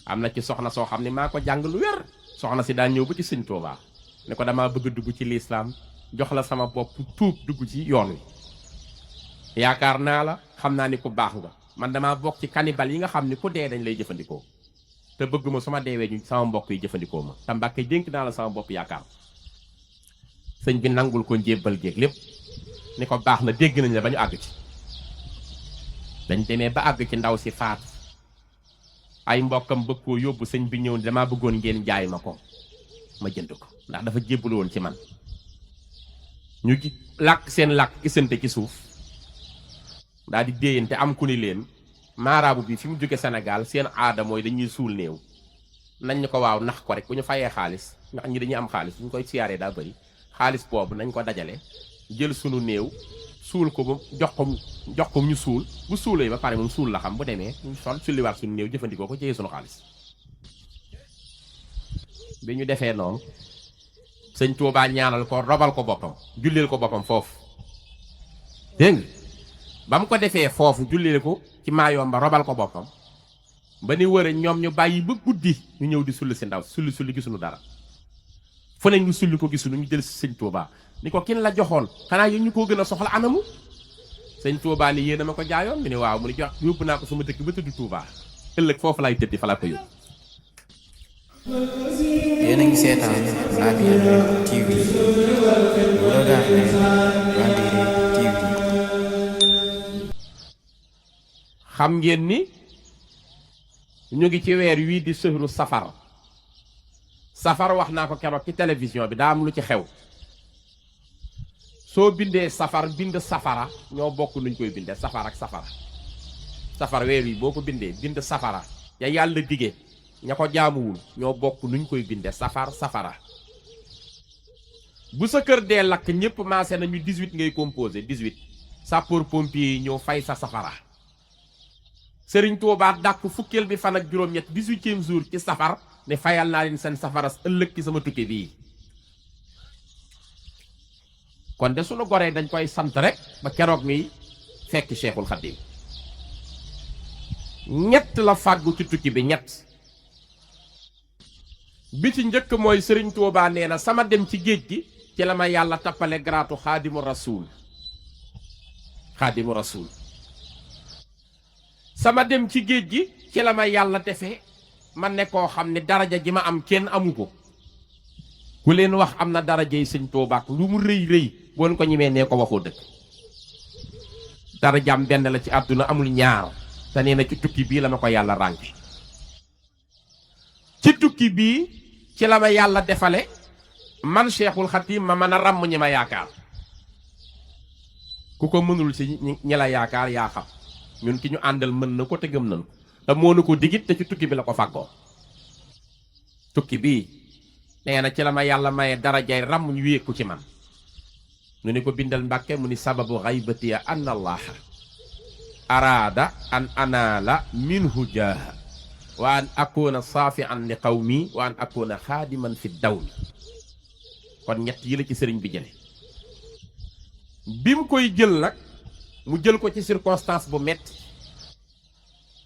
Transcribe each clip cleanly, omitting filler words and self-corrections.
am na ci soxna soo xam ne maa ko jàng lu wér soxna si daan ñëw ba ci sëñ Tuubaa ne ko damaa bëgg a dugg ci lislaam jox la sama bopp tuub dugg ci yoon wi yaakaar naa la xam naa ni ku baax nga man damaa bokk ci kanibal yi nga xam ni ku dee dañ lay jëfandikoo te bëgguma su ma deewee ñu sama mbokk yi jëfandikoo ma te Mbàkke dénk naa la sama bopp yaakaar sëñ bi nangul ko njébbal géeg lépp ni ko baax na dégg nañ la ba ñu àgg ci dañ demee ba àgg ci ndaw si faatu ay mbokkam bëgg koo yóbbu sëñ bi ñëw damaa bëggoon ngeen jaay ma ko ma jënd ko ndax dafa jébbalu woon ci man ñu làkk seen làkk gisante ci suuf daal di déeyante am ku ni leen maaraabu bi fi mu jóge Sénégal seen aada mooy dañuy suul néew nañ ñu ko waaw nax ko rek bu ñu fayee xaalis ndax ñi dañuy am xaalis bu ñu koy siyaaree daa bëri xaalis boobu nañ ko dajale jël sunu néew suul ko ba jox ko ñu suul bu suulee ba pare moom suul la xam bu demee ñu sol sulliwaat sunu néew jëfandikoo ko jëyee sunu xaalis bi ñu defee noonu sëñ Tuubaa ñaanal ko robal ko boppam julleel ko boppam foofu dégg nga ba mu ko defee foofu julleel ko ci Maayomba robal ko boppam ba ni wëre ñoom ñu bàyyi ba guddi ñu ñëw di sulli si ndaw sulli gisuñu dara fu ne ñu sulli ko gisuñu ñu jël si sëñ Tuubaa ni ko kin la joxoon xanaa yéen ñu koo gën a soxla anamu sëñ Tuubaa ni yéen a ma ko jaayoon mu ne waaw mu ne jox yóbbu naa ko sama dëkk ba tudd Tuubaa ëllëg foofu laay tëddi fa laa ko yóbbu. yéen a ngi seetaan Labyrinth TV vous regardez Labyrinth TV. xam ngeen ni ñu ngi ci weer wii di sëhru safar wax naa ko keroog ci télévision bi daa am lu ci xew soo bindee safar bind safara ñoo bokk nuñ koy bindee safar ak safar weer wi boo ko bindee bind safara ya yàlla dige ña ko jaamuwul ñoo bokk nuñ koy bindee safara bu sa kër dee lakk ñëpp maase nañu 18 ngay composé 18 sapeur pompier yi ñëw fay sa safara Sëriñ Tuubaa dàq fukkeel bi fan ak juróom-ñett 18e jour ci safar ne fayal naa leen seen safaras ëllëg ci sama tukki bii kon de sunu goree dañ koy sant rek ba keroog mi fekk Cheikhul Khadim ñett la fàggu ci tukki bi ñett bi ci njëkk mooy Sëriñ Tuubaa nee na sama dem ci géej gi ci la ma yàlla tappale garaatu xaadimu rasuul sama dem ci géej gi ci la ma yàlla defee ma ne koo xam ne daraja ji ma am kenn amu ko ku leen wax am na darajay sëñ Tuubaa lu mu rëy boon ko ñemee nee ko waxoo dëkk darajaam benn la ci àdduna amul ñaar te nee na ci tukki bii la ma ko yàlla rànki ci tukki bii ci la ma yàlla defale man Cheikhul Khadim ma mën a ràmm ñi ma yaakaar ku ko mënul ci ñi la yaakaar yaa xam ñun ki ñu àndal mën na ko te gëm nañ ko te moo na ko digit te ci tukki bi la ko fàggoo tukki bii nee na ci la ma yàlla maye darajay ràmm ñu wéeku ci man nu ni ko bindal Mbàkke mu ni sababu xaybatiya an allaha araada an anaala minhu jaaha wa an akuna saafian li qawmi wa an akuna xaadiman fi dawmi kon ñett yi la ci sëriñ bi jële bi mu koy jël nag mu jël ko ci circonstance bu metti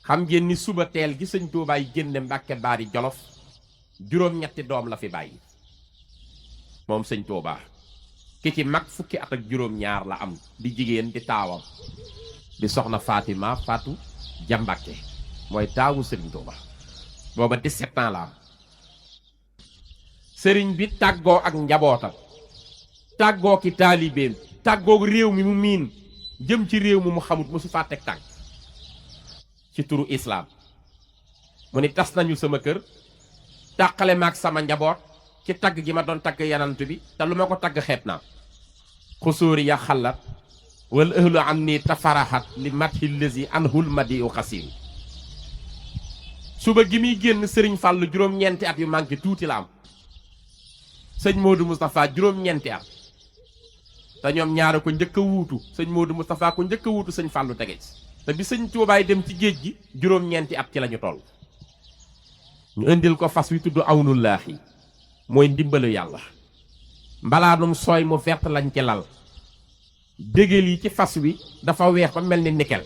xam ngeen ni suba teel gi sëñ Tuubaa yi génne Mbàkke Baari Jolof juróom-ñetti doom la fi bàyyi moom sëñ Tuubaa ki ci mag fukki at ak juróom-ñaar la am di jigéen di taawam di soxna Fatima Fatou Ja Mbàkke mooy taawu sëriñ Tuubaa booba 17 ans la am sëriñ bi tàggoo ak njabootam tàggoo ki taalibeem tàggoo réew mi mu miin jëm ci réew mi mu xamut mu su faa teg tànk ci turu islaam mu ni tas nañu sama kër tàqale ma ak sama njaboot ci tagg gi ma doon tagg yanant bi te lu ma ko tagg xeeb naa xusóori ya xalat wala ëhlu am ni tafaraxat li mathi lesi anhul madi u xasiin suba gi muy génn sëriñ Fàllu juróom-ñeenti at yu manqué tuuti la am sëñ Modou Moustapha juróom-ñeenti at te ñoom ñaara ko njëkk a wuutu sëñ Modou Moustapha ko njëkk a wuutu sëñ Fàllu tege ci te bi sëñ Tuubaay dem ci géej gi juróom-ñeenti at ci lañu toll ñu indil ko fas wi tudd awnullaahi mooy ndimbalu yàlla mbalaanum sooy mu vert lañ ci lal dégel yi ci fas wi dafa weex ba mel ni nikel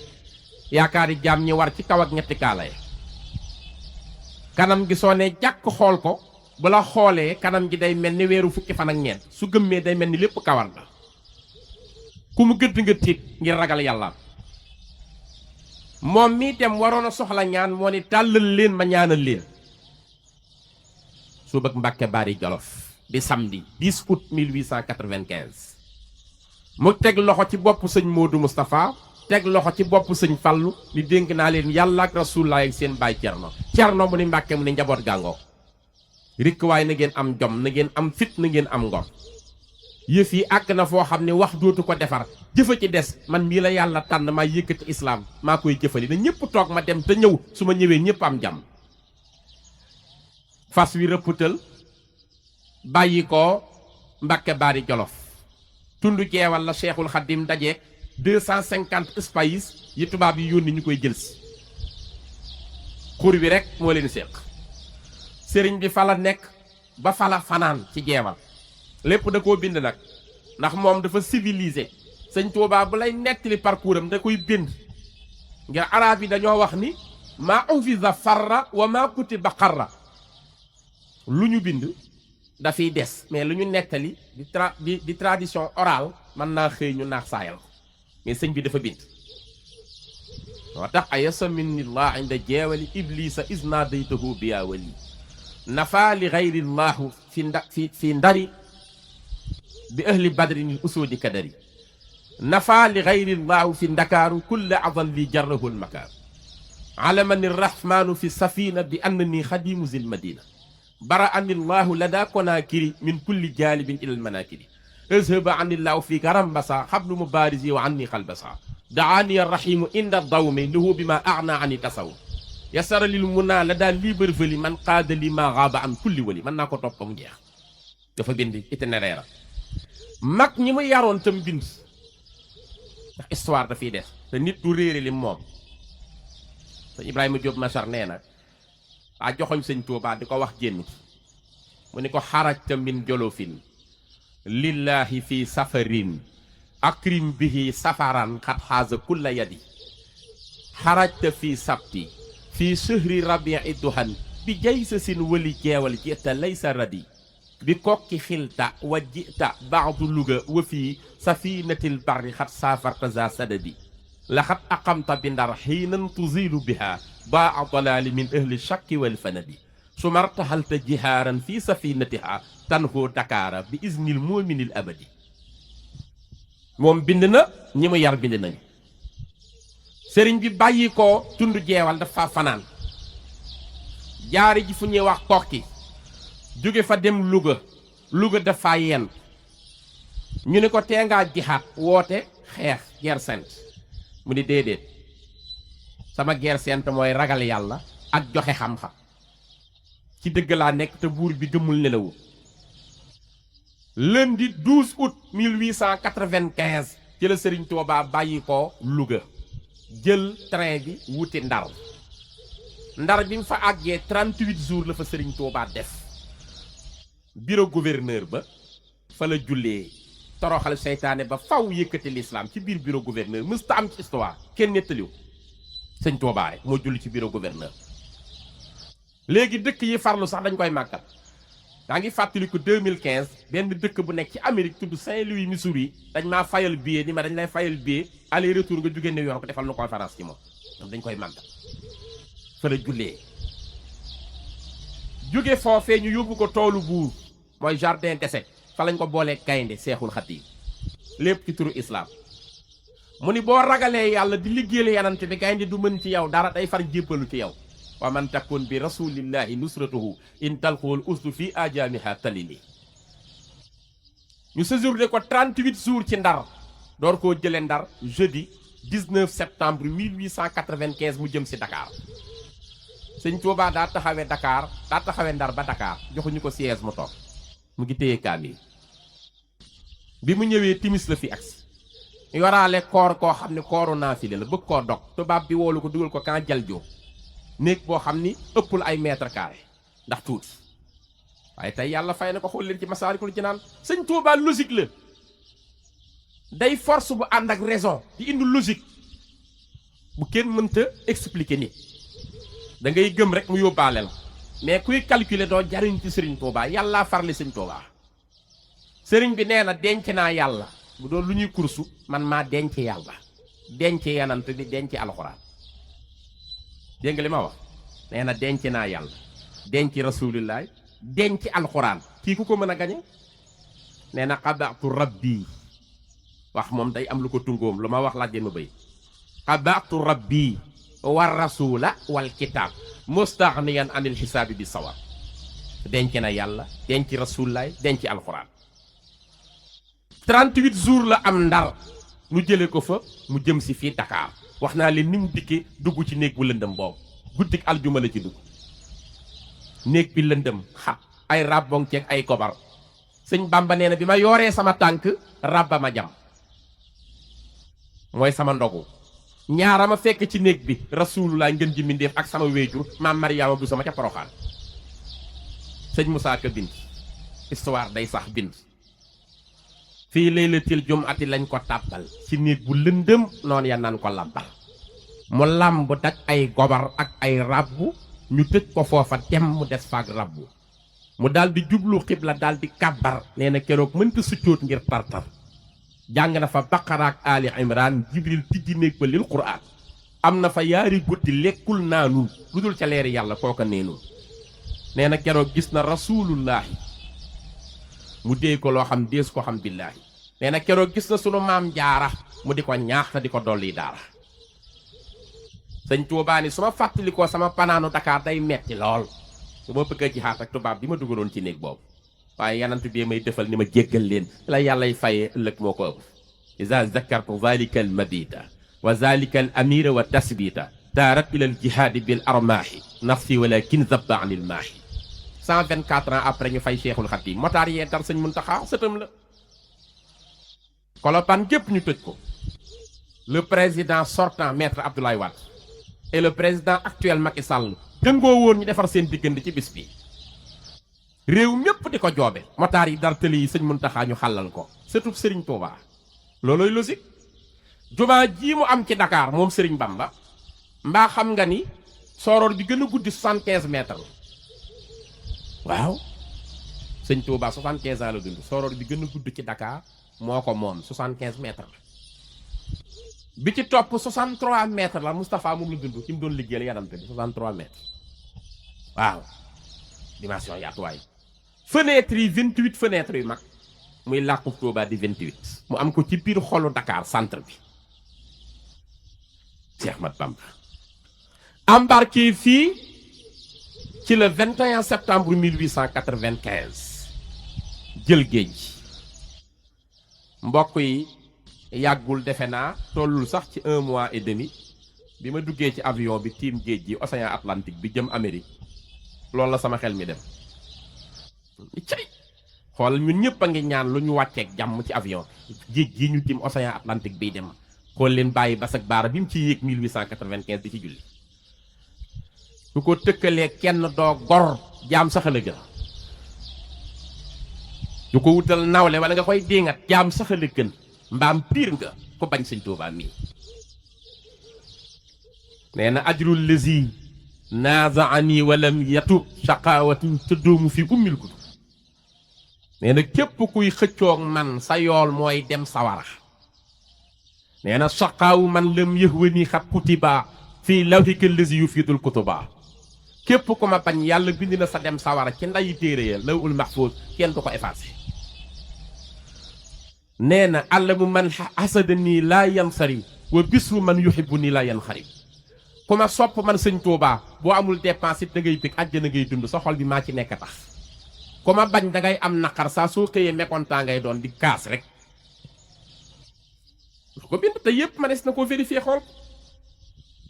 yaakaari jaam ñi war ci kaw ak ñetti kaala ya kanam gi soo ne jàkk xool ko bu la xoolee kanam gi day mel ni weeru fukki fan ak ñeent su gëmmee day mel ni lépp kawar la ku mu gëdd nga tiit ngir ragal yàlla. moom mii dem waroon a soxla ñaan moo ni tàllal leen ma ñaanal leen. suba ak Mbàkke Bari Jolof di samedi 10 août 1895 mu teg loxo ci bopp sëñ Modou Moustapha teg loxo ci bopp sëñ Fallu ni dénk naa leen yàlla ak Rasulullah ak seen baay Cerno mu ni Mbàkke mu ni njaboot gàngoo rikk waaye na ngeen am jom na ngeen am fit na ngeen am ngor yëf yi àgg na foo xam ne wax dootu ko defar jëfa ci des man mii la yàlla tànn maa yëkkati islaam maa koy jëfali na ñëpp toog ma dem te ñëw su ma ñëwee ñëpp am jàmm. fas wi rëpputal bàyyi ko Mbàkke Bari Jolof tundu jeewal la Cheikhul Khadim dajeek 250 espace yi tubaab yi yónni ñu koy jël si xur wi rek moo leen séq sëriñ bi fa la nekk ba fa la fanaan ci jeewal lépp da koo bind nag ndax moom dafa civilisé sëñ Tuubaa bu lay nettali parcours am da koy bind ngir arab yi dañoo wax ni maa ufisa farra wa maa kutiba xarra lu ñu bind dafiy des mais lu ñu nettali di tradition orale mën naa xëy ñu naax saayal mais sëñ bi dafa bind moo tax ayasa minillah inda jeewali iblisa isnadaytahu biya wali nafa li gayrillahu fi ndari bi ahli badrin usudi kadari nafa li gayrillahu fi ndakaaru kulla adan li jarrahu almakaar alamani arrahmanu fi safina bi annani xadimu zil madina bara anillahu lada konakiri min kulli jalibin ila almanakiri azhaba anillahu fi karambasa xablu mubarisi wa anni xalbasa daani arrahimu inda dawmi lahu bima agna ani tasaw yasara lil muna la daal lii bërfëli man qaada li ma gaaba an kulli wali mën naa ko topp mu jeex dafa bind itinéraire mag ñi mu yaroon tam bind ndax histoire dafiy des te nit du réere li moom sëñ Ibrahima Diop Machar nee na a joxoñ sëñ Tuubaa di ko wax jénn mu ni ko xarajta min jolofin lillahi fi safarin akrim bihi safaran xat xaaza kulla yadi xarajta fi sabti fi sëhri rabii duhan bi jay sa sin wali jeewal jita laysa radi bi kokki xilta wa jita baadu luga wa fii safinatil barri xat saafarta za sadadi laxat aqamta bi ndar xiinan tuzilu biha baa dalaali min ahli shakki wal fanadi sumartahalta jihaaran fi safinatiha tanhoo dakaara bi iznil muminil abadi moom bind na ñi mu yar bind nañu sëriñ bi bàyyi ko tund jeewal dafa fanaan jaari ji fu ñuy wax kokki jóge fa dem Louga dafa yenn ñu ni ko tee ngaa jihaat woote xeex guerre sainte mu ni déedéet sama guerre sainte mooy ragal yàlla ak joxe xam-xam ci dëgg laa nekk te buur bi gëmul nelawu lundi 12 août 1895 ci la Sëriñ Tuubaa bàyyi ko Louga jël train bi wuti ndar bi mu fa àggee 38 jours la fa Sëriñ Tuubaa def bureau gouverneur ba fa la jullee toroxal seytaane ba faw yëkkati l'islam ci biir bureau gouverneur mësta am ci histoire kenn nettaliw Sëriñ Tuubaa rek moo julli ci bureau gouverneur léegi dëkk yi farlu sax dañ koy màggal daa ngi fàttaliku 2015 benn dëkk bu nekk ci Amérique tudd Saint-Louis Missouri dañ maa fayal billet ni ma dañ lay fayal billet aller retour nga jóge New York defal nu conférence ci moom dañ koy màggal fa la jullee jóge foofee ñu yóbbu ko toolu buur mooy jardin d'essai fa lañ ko boolee gaynde Seexul Xadiim lépp ci turu islam mu ni boo ragalee yàlla di liggéeyal yanante bi gaynde du mën ci yow dara day far jéppalu ci yow wa man takun bi rasulillahi nusratuhu in talxool usdu fi ajaamiha talili ñu séjourné ko 38 jours ci ndar door koo jële ndar jeudi 19 septembre 1895 mu jëm si Dakar Sëñ Tuubaa daa taxawe ndar ba Dakar joxuñu ko siège mu toog mu ngi téye kaamil bi mu ñëwee timis la fi agsi yoraale koor koo xam ne kooru naafile la bëgg koo dog tubaab bi woolu ko dugal ko kan jal joo néeg boo xam ni ëppul ay mètre carré ndax tuuti waaye tey yàlla fay na ko xool leen ci Masaalikul Jinaan Sëñ Tuubaa logique la day force bu ànd ak raison di indi logique bu kenn mënta expliquer ni da ngay gëm rek mu yóbbaale la mais kuy calculer doo jariñ ci sëriñ Tuubaa yàllaa farli sëriñ Tuubaa sëriñ bi nee na denc naa yàlla bu doon lu ñuy kursu man maa denc yàlla denc yanant bi denc alxuraan dégg nga li ma wax nee na denc naa yàlla denc rasulillahi denc alxuraan kii ku ko mën a gañe nee na xabaatu rabbi wax moom day am lu ko tungoom lu ma wax laaj ma béy xabaatu rabbi war rasula wal kitaab mustaxniyan anil xisaabi bi sawar denc na yàlla denc rasulillahi denc alxuraan 38 jours la am ndar nu jële ko fa mu jëm si fii Dakar wax naa leen ni mu dikkee dugg ci néeg bu lëndëm boobu guddik aljuma la ci dugg néeg bi lëndëm xat ay rabbong ceeg ay kobar sëñ Bamba nee na bi ma yooree sama tànk rabba ma jam mooy sama ndogu ñaara ma fekk ci néeg bi rasulullah ngeen ji mindeef ak sama wéejur maam Mariama bu sama ca Poroxaan sëñ Moussa Ka bind histoire day sax bind fii laylatil jum'ati lañ ko tàbbal ci néeg bu lëndëm noonu ya naan ko làbbal mu làmb dak ay gobar ak ay rabbu ñu tëj ko foofa dem mu des faak rabbu mu daal di jublu xibla daal di kàbbar nee na keroog mënta succoot ngir tartar jàng na fa Baqara ak Ali Imran Jibril tijji néeg ba lil Qur'an am na fa yaari guddi lekkul naanul lu dul ca leeri yàlla kooka neenul nee na keroog gis na rasulullahi mu dee ko loo xam dees ko xam billaahi nee na keroog gis na sunu maam jaara mu di ko ñaax te di ko dolli daara sëñ Tuubaa ni su ma fàttalikoo sama panaanu Dakar day metti lool su ma bëgg a jihaat ak tubaab bi ma dugaloon ci néeg boobu waaye yanant bi may defal ni ma jéggal leen la yàllay fayee ëllëg moo ko ëpp iza zakartu zalika al mabita wa zalika al amira wa tasbita daarat ila al jihaadi bil armaahi nafsi walakin zabba anil maahi 124 ans après ñu fay Cheikhul Khadim motaar yee dar sëñ Muntaxa sëtam la Colobane gépp ñu tëj ko le président sortant maître Abdoulaye Wade et le président actuel Macky Sall gëngoo woon ñu defar seen diggante ci bis bi réew mépp di ko joobe motaar yi dar tëli yi sëñ Muntaxa ñu xàllal ko surtout Serigne Touba looloy logique jumaa ji mu am ci Dakar moom Serigne Bamba mbaa xam nga ni sooroor bi gën a guddi 75 mètres waaw sëñ Touba 75 ans la dund sooroor bi gën a gudd ci Dakar moo ko moom 75 mètres la bi ci topp 63 mètres la Moustapha moom la dund ci mu doon liggéeyal yanante bi 63 mètres waaw dimension yaatuwaay fenêtre yi 28 fenêtre yu mag muy làkku Touba di 28 mu am ko ci biir xolu Dakar centre bi Cheikh Ahmad Bamba embarqué fii ci le 21 septembre 1895 jël géej mbokk yi yàggul defe naa tollul sax ci 1 mois et demi bi ma duggee ci avion bi tiim géej gi océan Atlantique bi jëm Amérique loolu la sama xel mi dem cay xool ñun ñëpp a ngi ñaan lu ñu wàcceeg jàmm ci avion géej gi ñu tiim océan Atlantique biy dem xool leen bàyyi basak baara bi mu ci yéeg 1895 di ci julli su ko tëkkalee kenn doo gor jaam saxala gën du ko wutal nawle wala nga koy déngat jaam saxala gën mbaam piir nga ko bañ sëñ Tuubaa mii nee na ajrul lazi nazaani walam yatub shaqawatin tëddoomu fi ummil ko nee na képp kuy xëccoog man sa yool mooy dem sawara nee na shaqaawu man lam yëhwani xat kutiba fii lawhika lazi yufidul kutuba képp ku ma bañ yàlla bind na sa dem sawara ci ndayi téere ya lawul mahfuz kenn du ko effacé nee na allamu man hasada nii laa yansari wa bisru man yuhibbu nii laa yanxari ku ma sopp man sëñ Tuubaa boo amul dépense it da ngay bëgg àjjana ngay dund sa xol bi maa ci nekk tax ku ma bañ da ngay am naqar saa soo xëyee mécontent ngay doon di kaas rek ko bind te yépp ma des na ko vérifier xool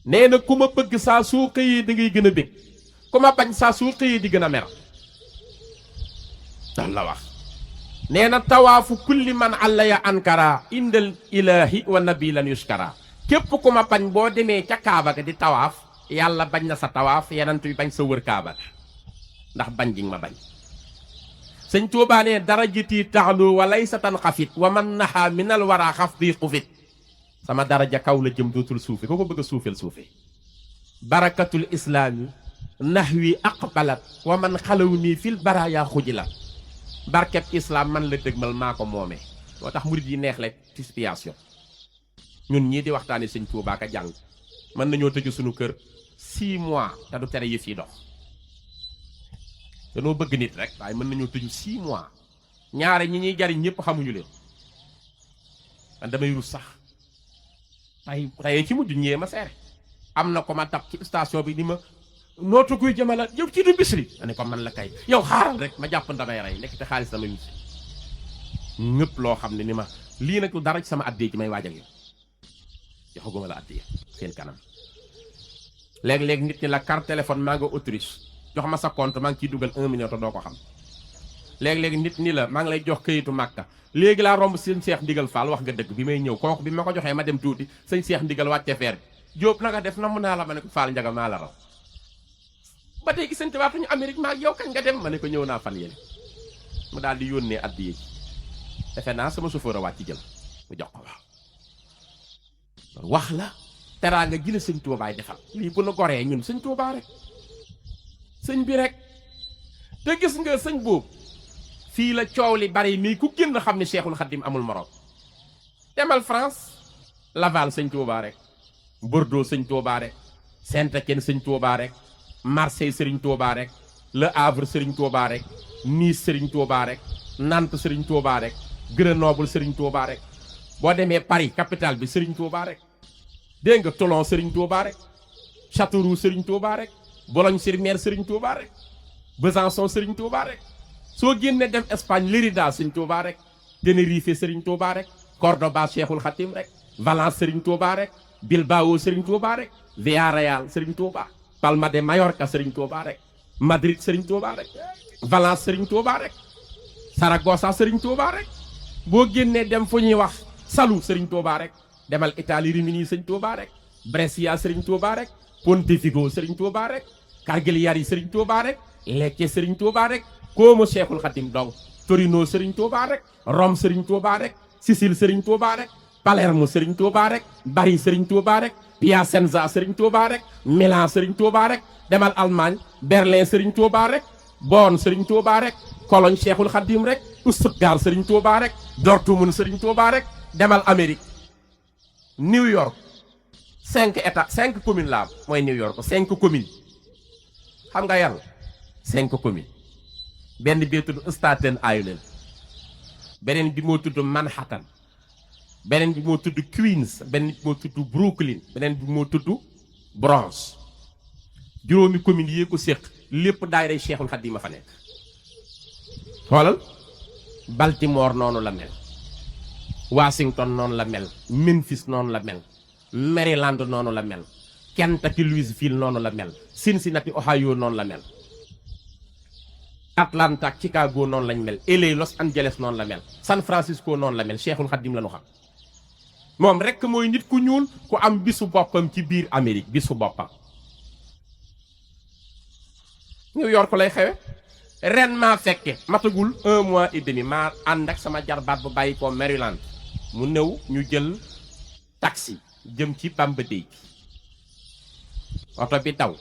nee na ku ma bëgg saa soo xëyee da ngay gën a bëgg ku ma bañ saa soo xëyee di gën a mer dal la wax nee na tawaafu kulli man alla ya ankara indal ilahi wa nabilan yuskara képp ku ma bañ boo demee ca Kaaba ga di tawaaf yàlla bañ na sa tawaaf yenant bi bañ sa wër Kaaba ga ndax bañ gi nga ma bañ sëñ Tuubaa ne darajati taxlu wa laysa tan xafit wa man naxa minal wara xaf di xufit sama daraja kaw la jëm dootul suufe ko ko bëgg a suufeel suufe barakatul islaami nahwi aqbalat wa man xalaw nii fil baraya xujila barkeb islam man la dëgmal maa ko moomee moo tax murid yi neex la ci situation ñun ñii di waxtaani sëñ Tuubaa ka jàng mën nañoo tëju suñu kër 6 mois te du tere yëf yi dox danoo bëgg nit rek waaye mën nañoo tëju 6 mois ñaare ñi ñuy jariñ ñëpp xamuñu leen man damay rus sax tey ci mujj ñëwee ma seere am na ko ma tab ci station bi ni ma nootu kuy jëmala yow ci du bisri ma ne ko man la kay yow xaaral rek ma jàpp damay rey nekk te xaalis damay wut ñëpp loo xam ne ni ma lii nag dara ci sama addee ci may waaj ak yow joxaguma la addee seen kanam léeg-léeg nit ñi la carte téléphone maa nga Autriche jox ma sa compte maa ngi ciy dugal 1 million te doo ko xam léeg-léeg nit ñi la maa ngi lay jox këyitu Màkka léegi laa romb sëñ Seex Ndigal Fall wax nga dëgg bi may ñëw kooku bi ma ko joxee ma dem tuuti sëñ Seex Ndigal wàcce feer bi Jóob na nga def na mu naa la ma ne ko Fall Njaga maa la raw ba tey gisante waatuñu Amérique maa yow kañ nga dem ma ne ko ñëw naa fan yéen mu daal di yónnee addiye ji defe naa sama chauffeur a wàcc jël mu jox ko waaw wax la teraanga ji la sëñ Tuubaay defal lii bu nu goree ñun sëñ Tuubaa rek sëñ bi rek te gis nga sëñ boobu fii la coow li bari nii ku génn xam ne Cheikhul Khadim amul morom demal France Laval sëñ Tuubaa rek Bordeaux sëñ Tuubaa rek Saint-Étienne sëñ Tuubaa rek Marseille sëriñ Tuubaa rek Le Havre sëriñ Tuubaa rek Nice sëriñ Tuubaa rek Nantes sëriñ Tuubaa rek Grenoble sëriñ Tuubaa rek boo demee Paris capitale bi sëriñ Tuubaa rek dégg nga Toulon sëriñ Tuubaa rek Châteauroux sëriñ Tuubaa rek Boulogne-sur-Mer sëriñ Tuubaa rek Besançon sëriñ Tuubaa rek soo génnee dem Espagne Lérida sëriñ Tuubaa rek Tenerife sëriñ Tuubaa rek Cordoba Cheikhul Khadim rek Valence sëriñ Tuubaa rek Bilbao sëriñ Tuubaa rek Villarreal sëriñ Tuubaa Palma de Mallorca sëriñ Tuubaa rek Madrid sëriñ Tuubaa rek Valence sëriñ Tuubaa rek Saragossa sëriñ Tuubaa rek boo génnee dem fu ñuy wax Salou sëriñ Tuubaa rek demal Italie Rimini sëriñ Tuubaa rek Brescia sëriñ Tuubaa rek Pontefico sëriñ Tuubaa rek Cagliari sëriñ Tuubaa rek Lecce sëriñ Tuubaa rek Como Cheikhul Khadim donc Torino sëriñ Tuubaa rek Rome sëriñ Tuubaa rek Sicile sëriñ Tuubaa rek Palermo sëriñ Tuubaa rek Bari sëriñ Tuubaa rek Piacenza sëriñ Tuubaa rek Milan sëriñ Tuubaa rek demal Allemagne Berlin sëriñ Tuubaa rek Bonn sëriñ Tuubaa rek Cologne Cheikhul Khadim rek Stuttgart sëriñ Tuubaa rek Dortmund sëriñ Tuubaa rek demal Amérique New York 5 états 5 communes la mooy New York 5 communes xam nga yàlla 5 communes benn bi tudd Staten Island beneen bi moo tudd Manhattan beneen bi moo tudd Queens beneen bi moo tudd Brooklyn beneen bi moo tudd Bronx juróomi communes yee ko séq lépp daayira Cheikhul Khadim fa nekk xoolal Baltimore noonu la mel Washington noonu la mel Memphis noonu la mel Maryland noonu la mel Kentucky Louisville noonu la mel Cincinnati Ohio noonu la mel Atlanta ak Chicago noonu lañ mel LA Los Angeles noonu la mel San Francisco noonu la mel Cheikhul Khadim la ñu xam moom rekk mooy nit ku ñuul ku am bisu boppam ci biir Amérique bisu boppam New York lay xewe ren maa fekke matagul 1 mois et demi maa ànd ak sama jarbaat bu bàyyi ko Maryland mu ñëw ñu jël taxi jëm ci Bamba Day oto bi daw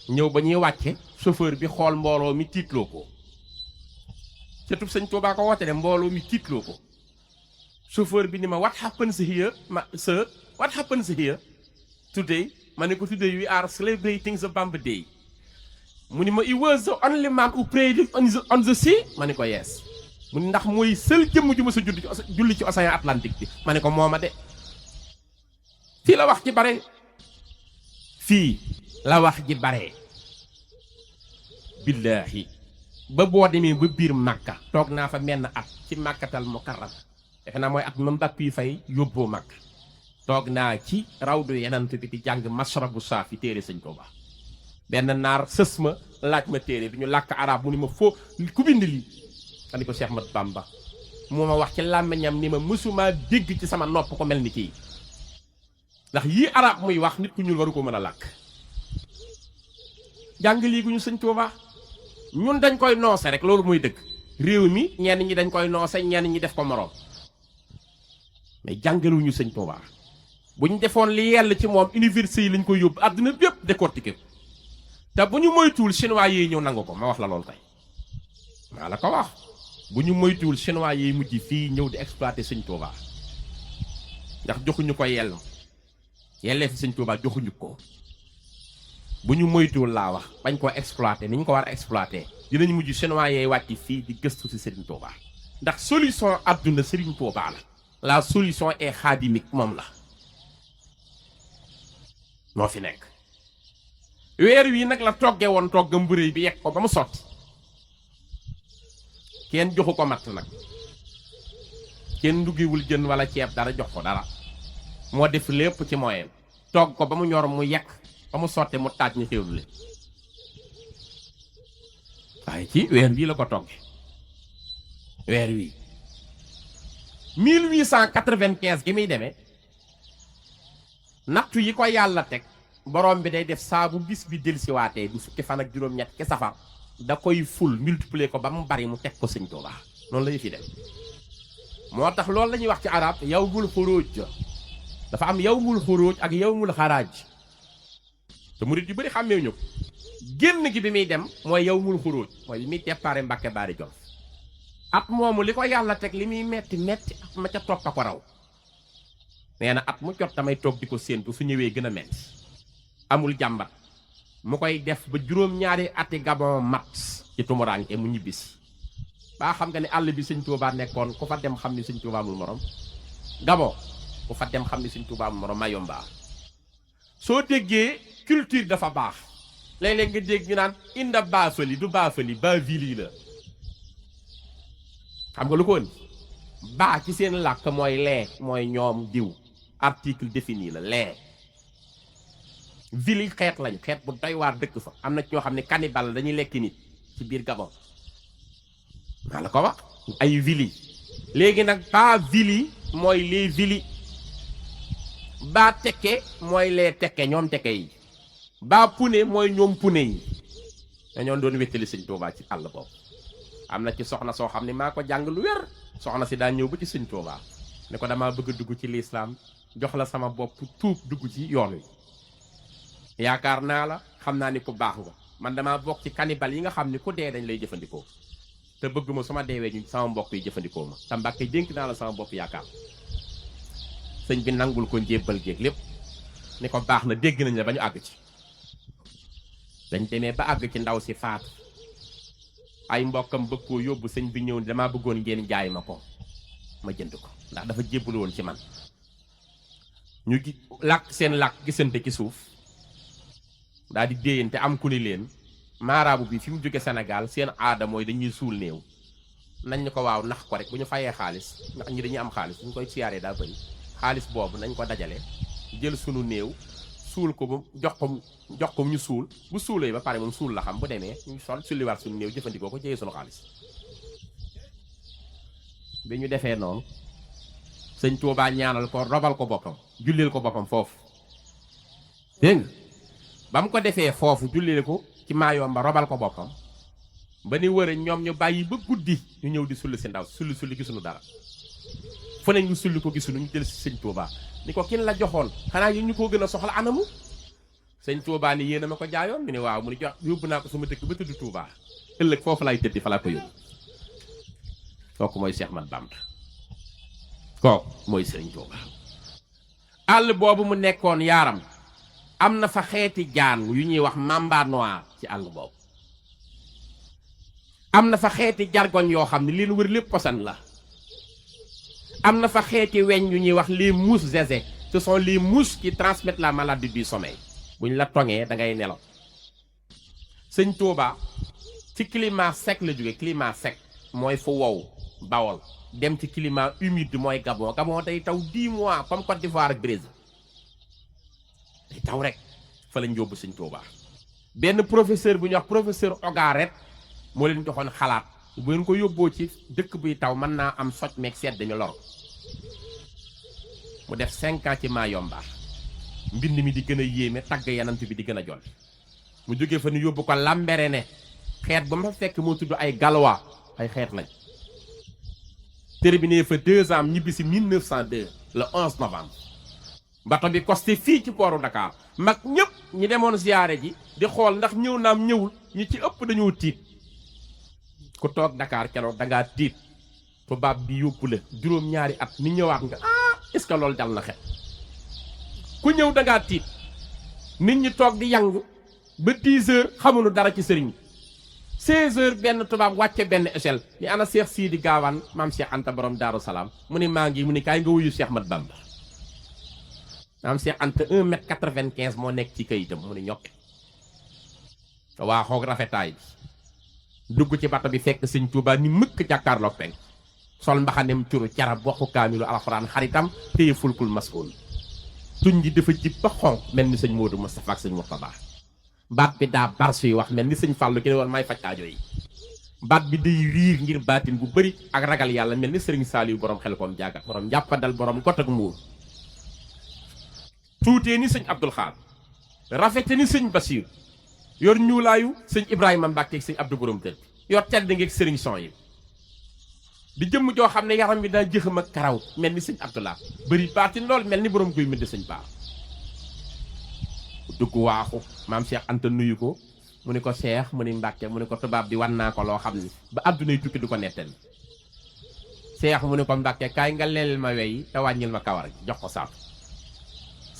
ñëw ba ñuy wàcce chauffeur bi xool mbooloo mi tiitloo ko ca tub sëñ Tuubaa ko woote de mbooloo mi tiitloo ko chauffeur bi ni ma what happens here sir what happens here today ma ne ko today we are celebrating the Bamba Day mu ni ma he was the only man who prayed on the sea ma ne ko yes mu ni ndax mooy seul jëmm ju ma sa julli ci océan Atlantique bi ma ne ko mooma de fii la wax ji bare fii la wax ji bare billaahi ba boo demee ba biir Makka toog naa fa menn at ci Makkatal Mukarram defe naa mooy at ma mbàkk yi fay yóbboo Makka toog naa ci rawdu yenant bi di jàng Mashrabu Saafi téere sëñ Tuubaa benn naar sës ma laaj ma téere bi ñu làkk arab mu ni ma foo ku bind lii ma ni ko Cheikh Mat Bamba moo ma wax ci làmmiñam ni ma mësuma dégg ci sama nopp ko mel ni kii ndax yii arab muy wax nit ku ñuul waru ko mën a làkk jàng lii gu ñu sëñ Tuubaa ñun dañ koy noose rek loolu muy dëgg réew mi ñenn ñi dañ koy noose ñenn ñi def ko moroom mais jàngaluñu sëñ Tuubaa bu ñu defoon li yell ci moom université yi lañ koy yóbbu àdduna bépp décortiquer ko te bu ñu moytuwul chinois yi ñëw nangu ko ma wax la loolu tey maa la ko wax bu ñu moytuwul chinois yi mujj fii ñëw di exploiter sëñ Touba ndax joxuñu ko yellee fi sëñ Touba joxuñu ko bu ñu moytuwul laa wax bañ koo exploiter ni ñu ko war a exploiter dinañ mujj chinois yee wàcc fii di gëstu ci Serigne Touba ndax solution adduna Serigne Touba la solution est xaadimique moom la moo fi nekk weer wi nag la togge woon toggam bu rëy bi yegg ko ba mu sotti kenn joxu ko matt nag kenn nduggiwul jën wala ceeb dara jox ko dara moo def lépp ci moyen togg ko ba mu ñor mu yekk ba mu sotte mu taaj ñu xéwlu leen waaye ci weer bii la ko togge weer wi 1895 gi muy demee nattu yi ko yàlla teg borom bi day def saabu bis bi dellusiwaatee du fukki fan ak juróom-ñett ki safar da koy ful multiplier ko ba mu bari mu teg ko sëñ Touba noonu la ñu fi dem moo tax loolu la ñuy wax ci arab yawmul xuruj dafa am yawmul xuruj ak yawmul xaraaj te murit yu bëri xàmmee ñu génn gi bi muy dem mooy yawmul xuruj mooy bi muy déparé Mbàkke Baari Jolof at moomu li ko yàlla teg li muy metti at ma ca topp a ko raw nee na at mu jot damay toog di ko séentu su ñëwee gën a metti amul jàmbat mu koy def ba juróom-ñaari ati Gabon mat ci tumuraanke mu ñibbisi baa xam nga ne àll bi sëñ Touba nekkoon ku fa dem xam ni sëñ Touba amul morom Gabon ku fa dem xam ni sëñ Touba amul morom Mayomba soo déggee culture dafa baax léeg-léeg nga dégg ñu naan inda baafali du baafali baavili la xam nga lu ko indi baa ci seen làkk mooy lee mooy ñoom diw article défini la lee ville yi xeet lañu xeet bu doy waar dëkk fa am na ci ñoo xam ne cannibale dañuy lekk nit ci biir Gabon maa la ko wax ay ville yi léegi nag baa ville yi mooy les villes baa tekke mooy les tekke ñoom tekke yi baa pune mooy ñoom pune yi dañoo doon wéttali sëñ Touba ci àll boobu am na ci soxna soo xam ne maa ko jàng lu wér soxna si daa ñëw ba ci sëñ Touba ne ko damaa bëgg a dugg ci lislaam jox la sama bopp tuub dugg ci yoon wi yaakaar naa la xam naa ni ku baax nga man damaa bokk ci cannibale yi nga xam ni ku dee dañ lay jëfandikoo te bëgguma su ma deewee ñu sama mbokk yi jëfandikoo ma te Mbàkke dénk naa la sama bopp yaakaar sëñ bi nangul ko njébbal géeg lépp ni ko baax na dégg nañ la ba ñu àgg ci dañ demee ba àgg ci ndaw si faatu ay mbokkam bëgg koo yóbbu sëñ bi ñëw damaa bëggoon ngeen jaay ma ko ma jënd ko ndax dafa jébbalu woon ci man ñu gi làkk seen làkk gisante ci suuf daal di déyante am ku ni leen maaraabu bi fi mu jóge Sénégal seen aada mooy dañuy suul néew nañ ñu ko waaw nax ko rek bu ñu fayee xaalis ndax ñi dañuy am xaalis ñu koy siyaaree daa bëri xaalis boobu nañ ko dajale jël sunu néew suul ko ba jox ko ñu suul bu suulee ba pare moom suul la xam bu demee ñu sol sulliwaat sunu néew jëfandikoo ko jëyee sunu xaalis bi ñu defee noonu sëñ Touba ñaanal ko robal ko boppam julleel ko boppam foofu dégg nga ba mu ko defee foofu julleel ko ci Mayomba robal ko boppam ba ni wëre ñoom ñu bàyyi ba guddi ñu ñëw di sulli si ndaw sulli gisuñu dara fu ne ñu sulli ko gisuñu ñu jël si sëñ Touba ni ko kin la joxoon xanaa yi ñu koo gën a soxla anamu sëñ Touba ni yéen a ma ko jaayoon mu ne waaw mu ni jox yóbbu naa ko sama dëkk ba tudd Touba ëllëg foofu laay tëddi fa laa ko yóbbu kooku mooy Cheikh Ahmadou Bamba kooku mooy sëriñ Touba àll boobu mu nekkoon yaaram am na fa xeeti jaan yu ñuy wax mamba noir ci àll boobu am na fa xeeti jargoñ yoo xam ne leen wër lépp posan la am na fa xeeti weñ yu ñuy wax les mouches zézé ce sont les mouches qui transmettent la maladie du sommeil buñ la toŋee da ngay nelaw sëñ Touba ci climat sec la jóge climat sec mooy fu wow Bawol dem ci climat humide mooy Gabon Gabon day taw 10 mois comme Côte d'Ivoire ak Brésil day taw rek fa lañ yóbbu sëñ Touba benn professeur bu ñuy wax professeur Ogaret moo leen joxoon xalaat bu ngeen ko yóbboo ci dëkk buy taw mën naa am soj meeg sedd ñu lor mu def 5 ans ci Mayomba mbind mi di gën a yéeme tagg yanant bi di gën a jol mu jógee fa ni yóbbu ko Lambaréné xeet ba ma fekk moo tudd ay Gallois ay xeet lañ terminé fa 2 ans ñibbi si 1902 le 11 novembre bato bi costé fii ci pooru Dakar mag ñëpp ñi demoon ziyaare ji di xool ndax ñëw naam ñëwul ñi ci ëpp dañoo tiit ku toog Dakar keroog dangaa tiit tubaab bi yóbbu la juróom-ñaari at ni ñëwaat nga est-ce que loolu dal na xel ku ñëw dangaa tiit nit ñi toog di yang ba 10 heures xamuñu dara ci sëriñ 16 heures benn tubaab wàcce benn échelle ni ana Cheikh Sidi Gaawaan maam Cheikh Anta borom Daaru Salaam mu ne maa ngi mu ne kaay nga wuyu Cheikh Mat Bamba maam Cheikh Anta 1m95 moo nekk ci kayitam mu ne ñokk waa xoog rafetaay bi dugg ci bato bi fekk sëñ Tuubaa ni mëkk jàkkaarloog penk sol mbaxanem curu carab waxu kaamilu alxuraan xaritam téye fulkul maskoon tuñ ji dafa jib ba xonq mel ni sëñ Moodu Moustapha ak sëñ Mourtada baat bi daa bar suy wax mel ni sëñ Fàllu ki ne woon may faj aajo yi baat bi day riir ngir baatin bu bëri ak ragal yàlla mel ni sëriñ Saaliw borom xel koom jaagat borom njàppandal borom got ak muur tuutee ni sëñ Abdul Xaar rafete ni sëñ Basiir yor ñuulaayu sëñ Ibrahima Mbàkke ak sëñ Abdou borom tëdd yor tedd ngeeg sëriñ son yi di jëmm joo xam ne yaram bi daa jëxam ak karaw mel ni sëñ Abdullah bëri baatin lool mel ni borom guy mëdd sëñ Baar dugg waaxu maam Cheikh Anta nuyu ko mu ne ko Cheikh mu ne Mbàkke mu ne ko tubaab bi wan naa ko loo xam ni ba àddunay tukki du ko nettali Cheikh mu ne ko Mbàkke kaay nga leel ma wey te wàññil ma kawar gi jox ko saatu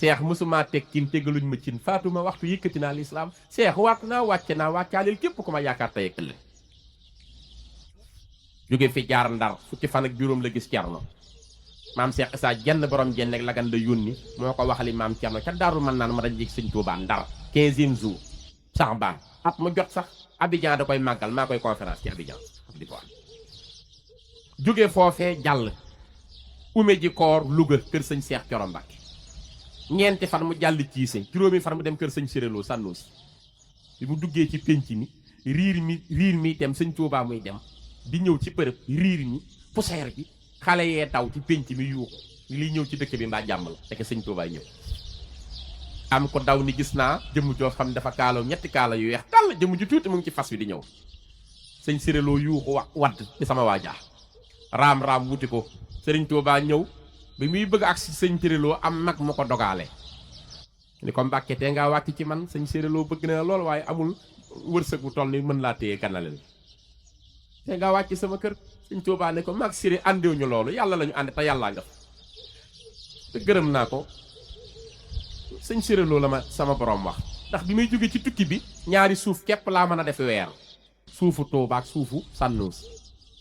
Cheikh mosuma teg cin tegaluñ ma cin faatuma waxtu yëkkati naa lislaam Cheikh waat naa wàcce naa wàccaalil képp ku ma yaakaar tey ëllëg jóge fi jaar Ndar fukki fan ak juróom la gis Cerno maam Cheikh Issa jenn borom jenn ak lagan la yónni moo ko waxali maam Cerno ca Daaru mën naan ma dañ jég sëñ Tuubaa Ndar 15e jour Saxbaan at mu jot sax Abidjan da koy màggal maa koy conférence ci Abidjan di ko jóge foofee jàll ume ji koor Louga kër sëñ Cheikh Coro Mbàkke ñeenti fan mu jàll ciise juróomi fan mu dem kër sëñ Séréloo Sànnoosi bi mu duggee ci pénc mi riir mi dem sëñ Tuubaa muy dem di ñëw ci bërëb riir mi poussière bi xale yee daw ci pénc mi yuuxu liy ñëw ci dëkk bi mbaa jàmm la fekk sëñ Tuubaa ñëw am ko daw ni gis naa jëmm joo xam ne dafa kaaloo ñetti kaala yu weex tàll jëmm ju tuuti mu ngi ci fas wi di ñëw sëñ Séréloo yuuxu wadd ci sama waajaa raam wuti ko sëriñ Tuubaa ñëw bi muy bëgg ak si sëñ Séréloo am mag mu ko dogaale ni ko Mbàkke te ngaa wàcc ci man sëñ Séréloo bëgg na lool waaye amul wërsëg bu toll ni mën laa téye ganale te ngaa wàcc sama kër sëñ Tuubaa ne ko mag siri àndiwuñu loolu yàlla la ñu ànd te yàllaa nga te gërëm naa ko sëñ Séréloo la ma sama borom wax ndax bi may jóge ci tukki bi ñaari suuf képp laa mën a def weer suufu Tuubaa ak suufu Sànnoosi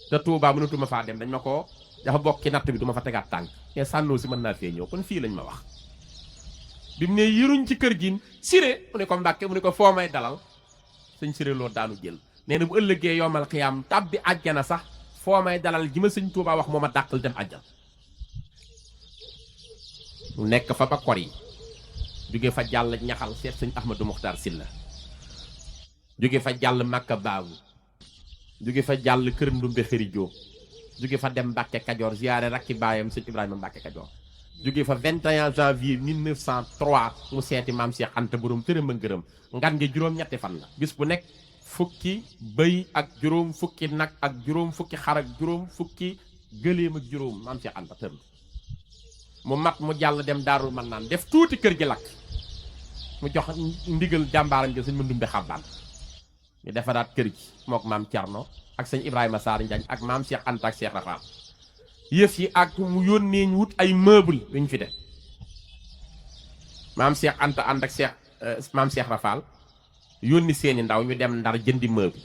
te Tuubaa mënatuma faa dem dañ ma ko dafa bokk ci natt bi duma fa tegaat tànk te Sànnoosi mën naa fee ñëw kon fii lañ ma wax bi mu ne yëruñ ci kër gi siré mu ne ko Mbàkke mu ne ko foo may dalal sëñ Séréloo daanu jël nee na bu ëllëgee yomal xiyaam tab bi àjjana sax foo may dalal ji ma sëñ Tuubaa wax moo ma dàqal dem àjjana mu nekk fa ba kor yi jóge fa jàll ñaxal seet sëñ Ahmadou Mokhtar Sylla jóge fa jàll Makka Baabu jóge fa jàll kër Ndumbe Xëri Jóob jóge fa dem Mbàkke Kajoor ziyaare rakki baayam sëñ Ibrahima Mbàkke Kajoor jóge fa 21 janvier 1903 mu seeti maam Cheikh Anta borom tërëm a ngërëm ngan ngi juróom-ñetti fan la bis bu nekk fukki bëy ak juróom fukki nag ak juróom fukki xar ak juróom fukki gëléem ak juróom maam Cheikh Anta tër mu mat mu jàll dem Daarul Mannaan def tuuti kër gi lakk mu jox ndigal jàmbaaram gi sëñ Mandumbe Xabbaan ñu defaraat kër gi mook maam Cerno ak sëñ Ibrahima Sarr Njaañ ak maam Cheikh Anta ak Cheikh Rafal yëf yi ak mu yónnee ñu wut ay meuble yu ñu fi def maam Cheikh Anta ànd ak maam Cheikh Rafal yónni seeni ndaw ñu dem Ndar jëndi meuble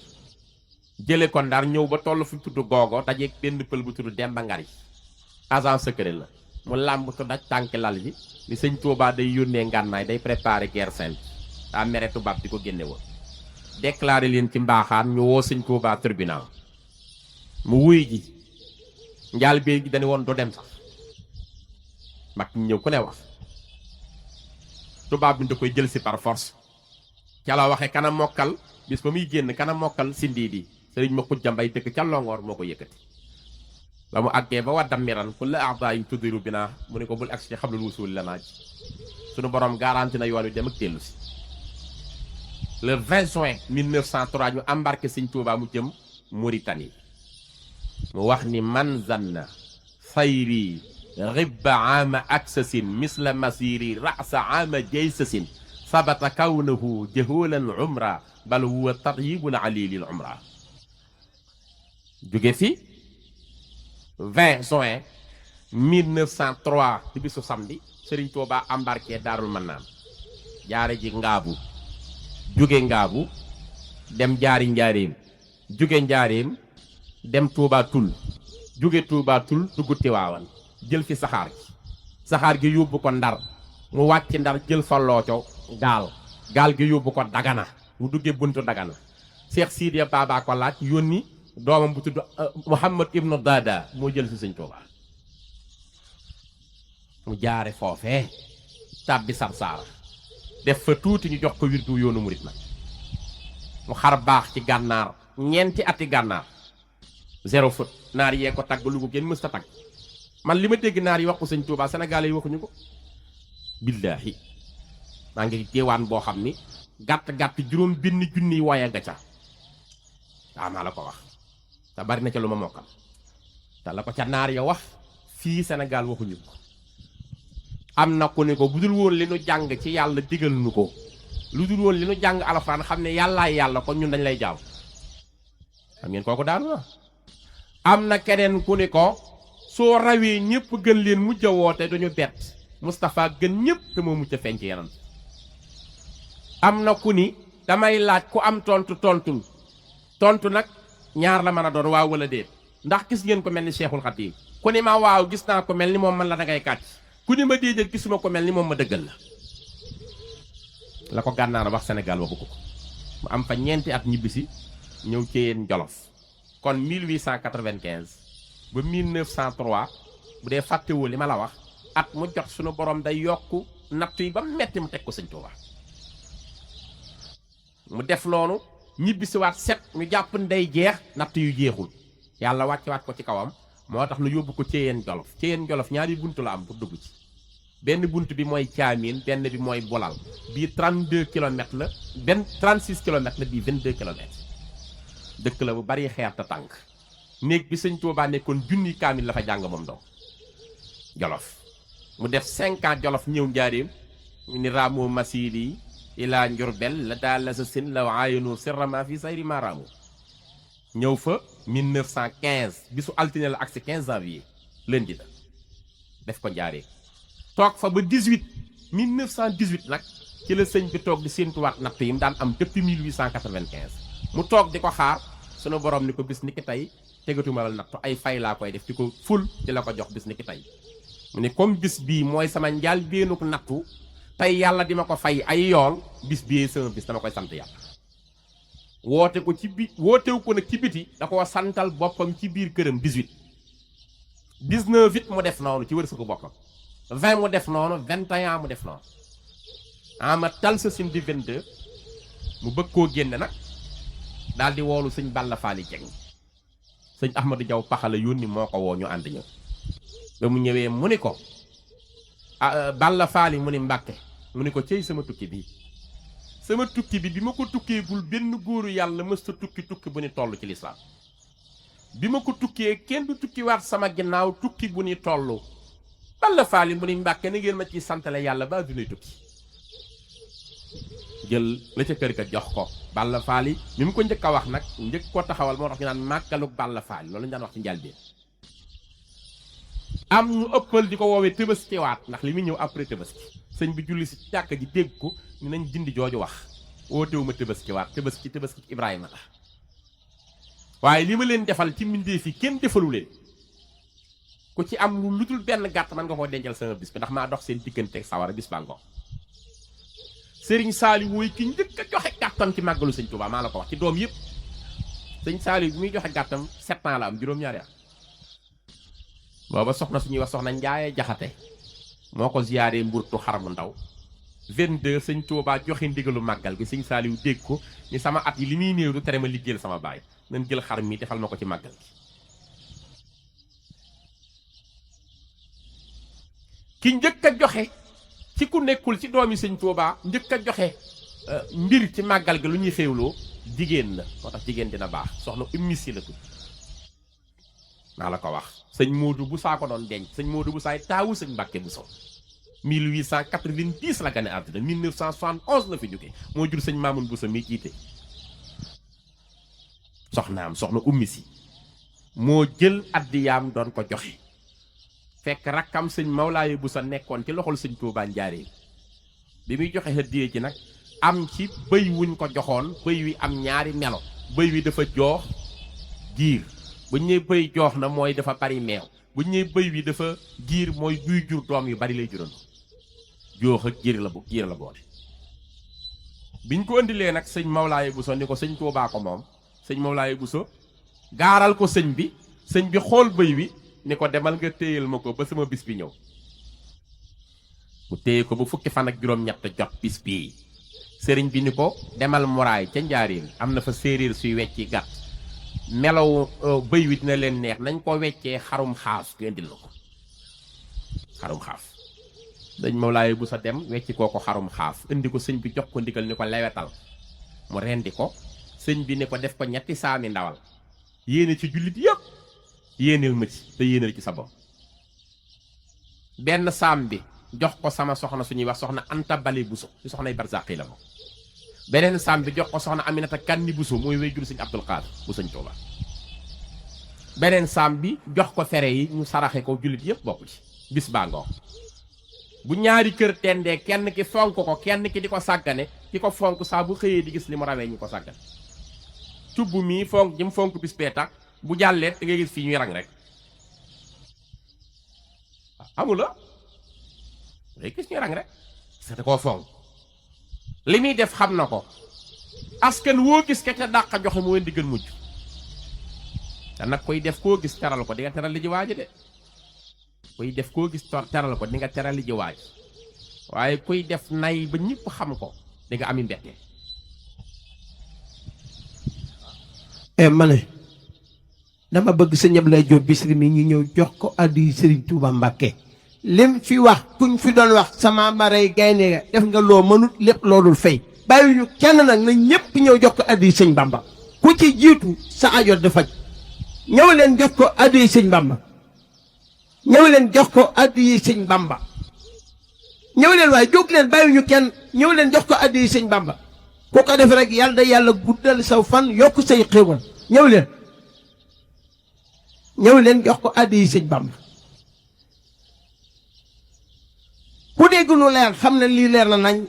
jële ko Ndar ñëw ba toll fu tudd googo dajeeg benn pël bu tudd Demba Ngari agent secret la mu làmb tu daj tànki lal bi ni sëñ Tuubaa day yónnee ngànnaay day préparer guerre sainte daa mere tubaab di ko génne woon déclaré leen ci mbaaxaan ñu woo sëñ Tuubaa tribunal mu wuy ji njaal bee gi dañu woon du dem sax mag ñëw ku ne wax tubaab bi da koy jël si par force ca la waxe kana mokkal bis ba muy génn kana mokkal sindii di sëriñ ma xujja mbay dëkk ca Longoor moo ko yëkkati la mu àggee ba waddam miran ku la arda yi tuddiru bi naa mu ne ko bul agsi ci xablul wusuul la naaj sunu borom garanti na yoon wi dem ak dellu si le 20 juin 1903 ñu embarqué sëñ Tuubaa mu jëm Mauritanie mu wax ni man zanna sayri ribba aama aksasin misla masiri rasa aama jaysasin sabata kawnahu jahulan umra bal huwa tatyibul alilil umra. jóge fi 20 juin 1903 di bisu samedi Serigne Touba embarqué Daarul Mannaan jaare ji Ngaabu, jóge Ngaabu dem jaari Njaaréem, jóge Njaaréem dem Touba Tul, jóge Touba Tul dugg Tiwaawan jël fi saxaar gi yóbbu ko Ndar, mu wàcc Ndar jël fa looco gaal gi yóbbu ko Dagana, mu duggee buntu Dagana. Cheikh Sidiya Baba ko laaj yónni doomam bu tudd Muhammad ibnu Dada moo jël si Sëñ Touba, mu jaare foofee tàbbi Sarsara def fa tuuti ñu jox ko wirdu yoonu murit nag mu xar baax ci gànnaar ñeenti ati gànnaar 0 faute. naar yee ko tagg lu ko kenn mës ta tagg. man li ma dégg naar yi wax ko Sëñ Touba sénégalais yi waxuñu ko. billaahi maa ngi teewaan boo xam ni gàtt juróom benn junniy waaye nga ca waaw maa la ko wax te bari na ca lu ma mokkal te la ko ca naar ya wax fii Sénégal waxuñu ko. am na ku ne ko bu dul woon li nu jàng ci yàlla digal nu ko, lu dul woon li nu jàng alxuraan xam ne yàllaay yàlla kon ñun dañ lay jaaw. xam ngeen kooku daanu na. am na keneen ku ne ko soo rawee ñëpp gën leen mujj a woote duñu bett, Moustapha gën ñëpp te moo mujj a feeñ ci yeneen. am na ku ni damay laaj ku am tontu nag ñaar la mën a doon waaw wala déet, ndax gis ngeen ko mel ni Cheikhul Khadim. ku ni ma waaw gis naa ko mel ni moom man la dangay kàcc, ku ni ma déedéet gisuma ko mel ni moom ma dëggal la ko gànnaar wax Sénégal waxu ko. mu am fa ñeenti at ñibbisi ñëw Ceyeen Jolof. kon 1895 ba 1903 bu dee fàttewoo li ma la wax at mu jot sunu borom day yokk natt yi ba metti mu teg ko Sëñ Tuuba. mu def noonu ñibbisiwaat set ñu jàpp ndey jeex natt yu jeexul yàlla wàccewaat ko ci kawam. moo tax nu yóbbu ko Ceyeen Jolof. Ceyeen Jolof ñaari bunt la am pour dugg ci. benn bunt bi mooy Caamin, benn bi mooy Bolal. bii 32 kilomètres la, benn 36 kilomètres la, bii 22 kilomètres. dëkk la bu bari xeer te tànk. néeg bi Sëñ Tuubaa nekkoon junni kaamil la fa jàng moom dong Jolof. mu def 5 ans Jolof ñëw Njaaréem ñu ni raamoo masili ilaa Njurbel la daal la sa sin la waayonu sirrama fi sayri ma raamu. ñëw fa 1915 bisu altine la agsi 15 janvier lundi la def ko Njaaréem. toog fa ba 1918 nag ci la sëñ bi toog di séentuwaat natt yi mu daan am depuis 1895. mu toog di ko xaar sunu borom ni ko bis ni ki tey tegatuma la nattu ay fay laa koy def di ko ful di la ko jox bis ni ki tey. mu ne comme bis bii mooy sama njaal beenuk nattu tey yàlla di ma ko fay ay yoon bis bii sama bis dama koy sant yàlla. wootewu ko nag ci biti da koo santal boppam ci biir këram 19 it mu def noonu ci wërsëgu boppam 20 mu def noonu 21 mu def noonu ama tal sa sim di 22 mu bëgg koo génne nag daal di woolu sëñ Balla Faali Jeng. sëñ Ahmadou Diaw Paxala yónni moo ko woo ñu ànd ñëw. ba mu ñëwee mu ni ko Balla Faali mu ni Mbàkke mu ni ko cey sama tukki bi ma ko tukkeegul benn góoru yàlla mësta tukki bu ni toll ci lislaam bi ma ko tukkee kenn du tukkiwaat sama ginnaaw tukki bu ni toll. Balla Faali mu ni Mbàkke na ngeen ma ciy santale yàlla ba dunay tukki. jël la ca kër ga jox ko Balla Faali mi mu ko njëkk a wax nag njëkk ko taxawal moo tax ñu naan màggalug Balla Faali loolu ñu daan wax ci njëlbéen. am ñu ëppal di ko woowee Tabaski waat ndax li muy ñëw après Tabaski sëñ bi julli si jàkk ji dégg ko ñu nañ dindi jooju wax wootewuma Tabaski waat Tabaski Ibrahima la. waaye li ma leen defal ci mbindeef yi kenn defalu leen ku ci am lu dul benn gàtt man nga koo dencal sama bis bi ndax maa dox seen diggante ak sawara bis baa ngoo. Sëriñ Saali wooy ki njëkk a joxe gàttam ci màggalu Sëñ Tuubaa maa la ko wax ci doom yëpp. Sëñ Saali bi muy joxe gàttam 7 ans la am juróom-ñaari at. booba soxna suñuy wax soxna Njaaye Jaxate moo ko ziyaaree mburtu xar mu ndaw 22 Sëñ Tuubaa joxe ndigalu màggal gi Sëñ Saaliw dégg ko ni sama at yi li muy néew du tere ma liggéeyal sama baay nañ jël xar mi defal ma ko ci màggal gi. ki njëkk a joxe ci ku nekkul ci doomi Sëñ Tuubaa njëkk a joxe mbir ci màggal gi lu ñuy xéewloo jigéen la moo tax jigéen dina baax soxna Ummi Si la tudd naa la ko wax sëñ Modou bu saa ko doon denc sëñ Modou bu saay taawu sëñ Mbàkke bu sow 1890 la gane àddina 1971 la fi jóge moo jur sëñ Mamoun Bousso mi jiite soxnaam soxna ummi si moo jël addiyaam doon ko joxe fekk rakkam sëñ Mawlaaye Bousso nekkoon ci loxol sëñ Tuubaa Njaaréem bi muy joxe hëddiyee ci nag am ci bëy wuñ ko joxoon bëy wi am ñaari melo bëy wi dafa joox giir buñ ñee bëy joox na mooy dafa bari meew buñ ñee bëy wi dafa giir mooy buy jur doom yu bari lay juróon joox ak giir la boole biñ ko indilee nag sëñ Mawlaaye Bousso ni ko sëñ Tuubaa ko moom sëñ Mawlaaye Bousso gaaral ko sëñ bi xool bëy wi ni ko demal nga téyel ma ko ba sama bis bi ñëw mu téye ko ba fukki fan ak juróom-ñett jot bis bii sëriñ bi ni ko demal muraay ca Njaaréem am na fa séeréer suy wecci gàtt melaw bëy wi dina leen neex nañ ko weccee xarum xaas nga indil la ko xarum xaas sëñ Mawlaaye Bousso dem wecci koo ko xarum xaas indi ko sëñ bi jox ko ndigal ni ko lewetal mu rendi ko sëñ bi ni ko def ko ñetti saami ndawal yéene ci jullit yëpp yéeneel ma ci te yéeneel ci sa bopp benn saam bi jox ko sama soxna suñuy wax soxna Anta Bali Bousso ci soxnay Barzaq yi la ko beneen saam bi jox ko soxna Aminata Kanni Bousso mooy wéy jur sëñ Abdul Xaadir bu sëñ Tuuba beneen saam bi jox ko fere yi ñu saraxe ko jullit yëpp bokk ci bis baa ngoo bu ñaari kër tendee kenn ki fonk ko kenn ki di ko sàggane ki ko fonk saa bu xëyee di gis li mu rawee ñu ko sàggane cubb mii fonk jëm fonk bis bee tax bu jàllee da ngay gis fii ñuy rang rek amula day gis ñuy rang rek c'est koo fonk li muy def xam na ko askan woo gis ka ca dàq joxe mu wen di gën mujj te nag koy def koo gis teral ko di nga teral li ji waaji de kuy def koo gis teral ko di nga teral li ji waaj waaye kuy def nay ba ñëpp xam ko di nga ami mbette ma ne dama bëgg sëñ Abdoulaye Diop Bichri mi ñu ñëw jox ko addi Serigne Touba Mbacké lim fi wax kuñ fi doon wax sama maray gaynde def nga loo mënut lépp loolul fay bàyyi ñu kenn nag na ñëpp ñëw jox ko addi sëñ Bamba ku ci jiitu sa ajo di faj ñëw leen jox ko addi sëñ Bamba ñëw leen jox ko addi sëñ Bamba ñëw leen waaye jóg leen bàyyi ñu kenn ñëw leen jox ko addi sëñ Bamba ku ko def rek yàlla da yàlla guddal saw fan yokk say xéewal ñëw leen jox ko addi sëñ Bamba ku dégg lu leer xam ne lii leer na nañ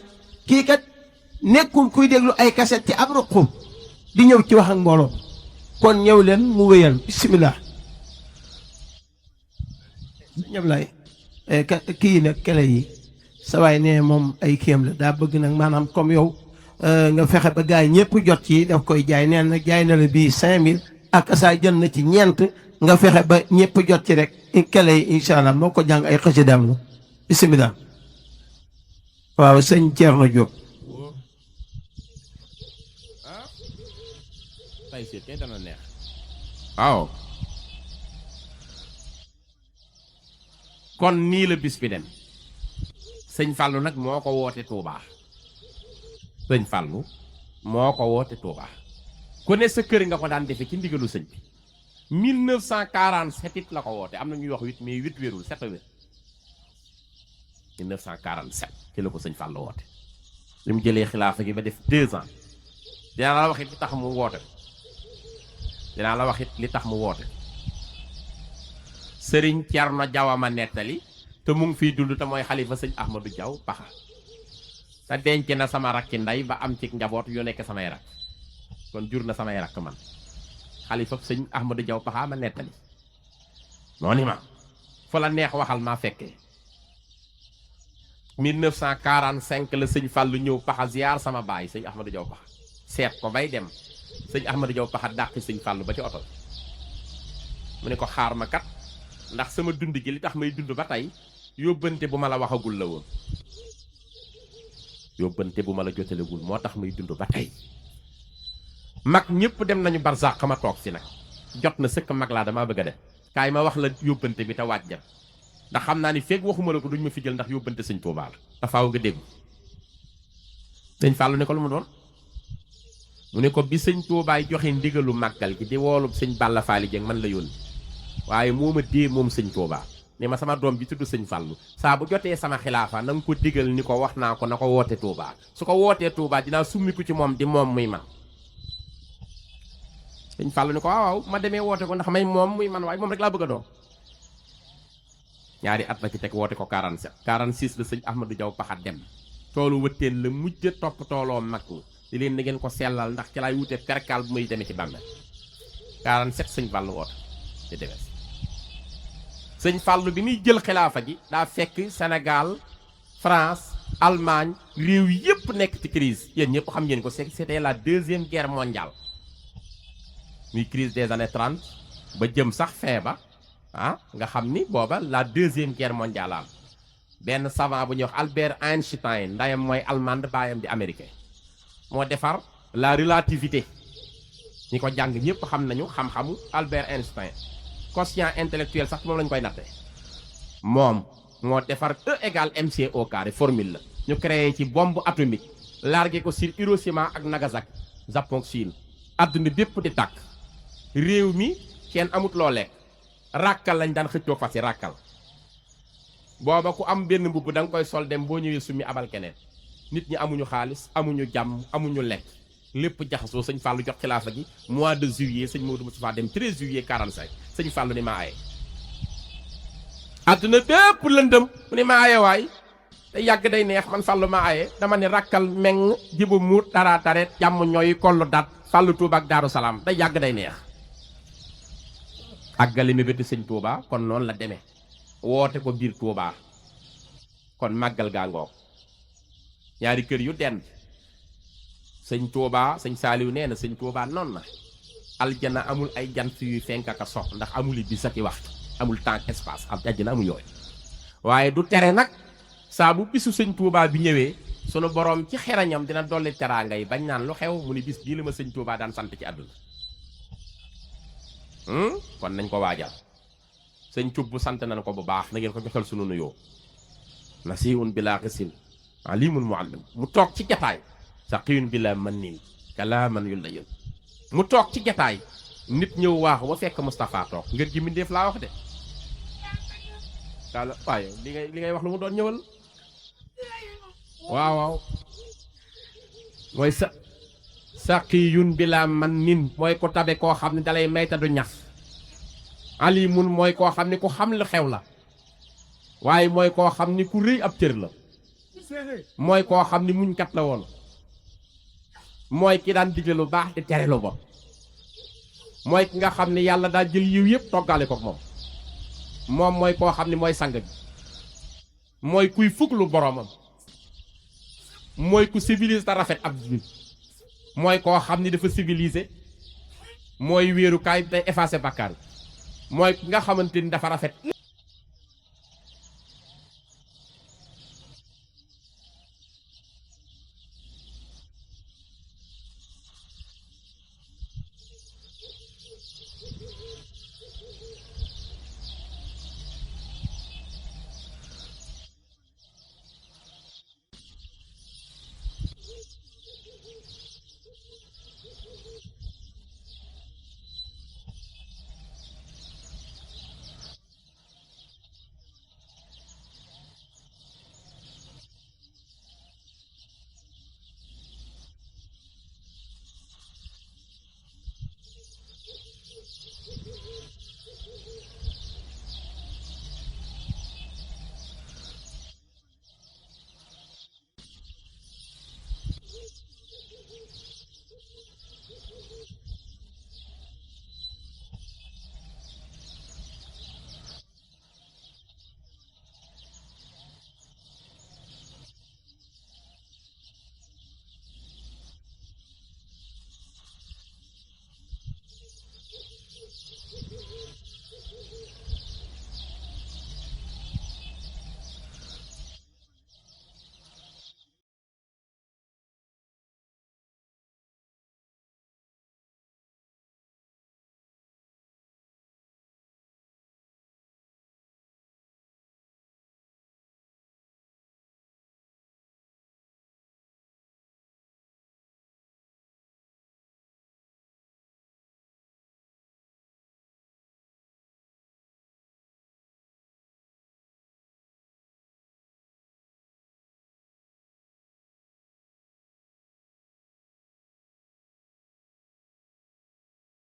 kii kat nekkul kuy déglu ay kaset ci ab ruqum di ñëw ci wax ak mbooloo kon ñëw leen mu wéyal bisimilah. ñëpp lay kii nag kele yi sa waay ne moom ay kiyam la daa bëgg nag maanaam comme yow nga fexe ba gars yi ñëpp jot ci daf koy jaay neen na jaay na la bii 5000 ak saa jël na ci ñeent nga fexe ba ñëpp jot ci rek kele yi incha allah moo ko jàng ay xasidaam la bisimilah. waaw sëñ Thierno Diop. tay si kay dana neex waaw kon nii la bis bi dem sëñ Fallou nag moo ko woote Touba sëñ Fallou moo ko woote Touba ku ne sa kër nga ko daan defe ci ndigalu sëñ bi 1947 it la ko woote am na ñuy wax 8 mais 8 wérul 7 wér 1947 ci la ko sëñ Fallou woote li mu jëlee xilaafa gi ba def 2 ans dinaa la wax it li tax mu woote sëriñ Thierno Diaw ma nettali te mu ngi fiy dund te mooy xalifa sëñ Ahmadou Diaw Paxa te denc na sama rakki ndey ba am ci njaboot yu nekk samay rak kon jur na samay rakk man xalifa sëñ Ahmadou Diaw Paxa ma nettali noonu ma fa la neex waxal maa fekkee 1945 la sëñ Fallou ñëw Paxa ziar sama baay sëñ Ahmadou Diaw Paxa seet ko bay dem sëñ Ahmadou Diaw Paxa dàqi sëñ Fallou ba ci oto mu ne ko xaar ma kat ndax sama dund gi li tax may dund ba tey yóbbante bu ma la waxagul la woon yóbbante bu ma la jotalegul moo tax may dund ba tey mag ñëpp dem nañu barzaq ma toog si nag jot na sëkk mag laa damaa bëgg a def kaay ma wax la yóbbante bi te waaj dem ndax xam naa ni feeg waxuma la ko duñ ma fi jël ndax yóbbante sëñ Tuubaa la dafaaw nga dégg sëñ Fallou ne ko lu mu doon mu ne ko bi sëñ Tuubaay joxe ndigalu màggal gi di woolu sëñ Balla Faali Jeng man la yónni waaye moo ma dee moom sëñ Tuubaa ni ma sama doom bi tudd sëñ Fallu saa bu jotee sama xilaafa na nga ko digal ni ko wax naa ko na ko woote Tuubaa su ko wootee Tuubaa dinaa summiku ci moom di moom muy man sëñ Fallu ni ko waaw ma demee woote ko ndax may moom muy man waaye moom rek laa bëgg a doon ñaari at la ci teg woote ko 47 46 la sëñ Ahmadou Diaw Paxa dem toolu wëtteen la mujj topp tooloo mag ñi di leen na ngeen ko sellal ndax ci laay wute perkal bu muy demee ci bàmmeel 47 sëñ Fallu woote ci demee sëñ Fallu bi muy jël xilaafa gi daa fekk Sénégal France Allemagne réew yépp nekk ci crise yéen ñëpp xam ngeen ko c'était la deuxième guerre mondiale muy crise des années 30 ba jëm sax fin ba nga xam ni booba la deuxième guerre mondiale am benn savant bu ñuy wax Albert Einstein ndayam mooy allemande baayam di américain moo defar la relativité ñi ko jàng ñëpp xam nañu xam-xamu Albert Einstein quotient intellectuel sax moom lañu koy natte moom moo defar E égale mc au carré formule la ñu créé ci bombe atomique largué ko sur Hiroshima ak Nagasaki Japon Chine àdduna bépp di tàkk réew mi kenn amut loo lekk ràkkal lañ daan xëccoo fas yi ràkkal booba ku am benn mbubb da nga koy sol dem boo ñëwee summi abal keneen nit ñi amuñu xaalis amuñu jàmm amuñu lekk lépp jaxasoo sëñ Fallou jox xilaafa gi mois de juillet sëñ Maodo Moustapha dem 13 juillet 45 sëñ Fallou ni maa aye àdduna bépp lëndëm mu ni maa aye waay te yàgg day neex man Fallou maa aye dama ne rakkal meng jibu muut dara taret jàmm ñooy kollu dat Fallou Touba ak Daaru Salaam day yàgg day neex àggali mi béti sëñ Touba kon noonu la demee woote ko biir Touba kon màggal gaa ngoog ñaari kër yu dend sëñ Touba sëñ Saaliw nee na sëñ Touba noonu na aljana amul ay jant yuy fenk ak a sox ndax amul bi saki waxtu amul temps espace am aljana amul yooyu waaye du tere nag saa bu bisu sëñ Touba bi ñëwee sunu borom ci xerañam dina dolli teraanga yi bañ naan lu xew mu ni bis bii la ma sëñ Touba daan sant ci àdduna kon nañ ko waajal sëñ Cubb sant nañ ko bu baax na ngeen ko joxal sunu nuyoo nasiihun bilaa xisin alimun muallim mu toog ci jataay saqiyun bilaa man niin kalaaman yu la yën mu toog ci jataay nit ñëw waaxu ba fekk Moustapha toog ngeen ji mbindéef laa wax de daal waaye li ngay wax lu mu doon ñëwal waaw mooy saqiyun bilaa man niin mooy ko tabe koo xam ne dalay mayta du ñax alimun mooy koo xam ne ku xam lu xew la waaye mooy koo xam ni ku rëy ab cër la mooy koo xam ni muñkat la woon mooy ki daan digle lu baax di tere lu bon mooy ki nga xam ne yàlla daa jël yiw yëpp toggale ko moom mooy koo xam ne mooy sang bi mooy kuy fuglu boromam mooy ku civilisé te rafet ab bi mooy koo xam ni dafa civilisé mooy wéerukaay bi tey effacé bàkkaar mooy ki nga xamante ni dafa rafet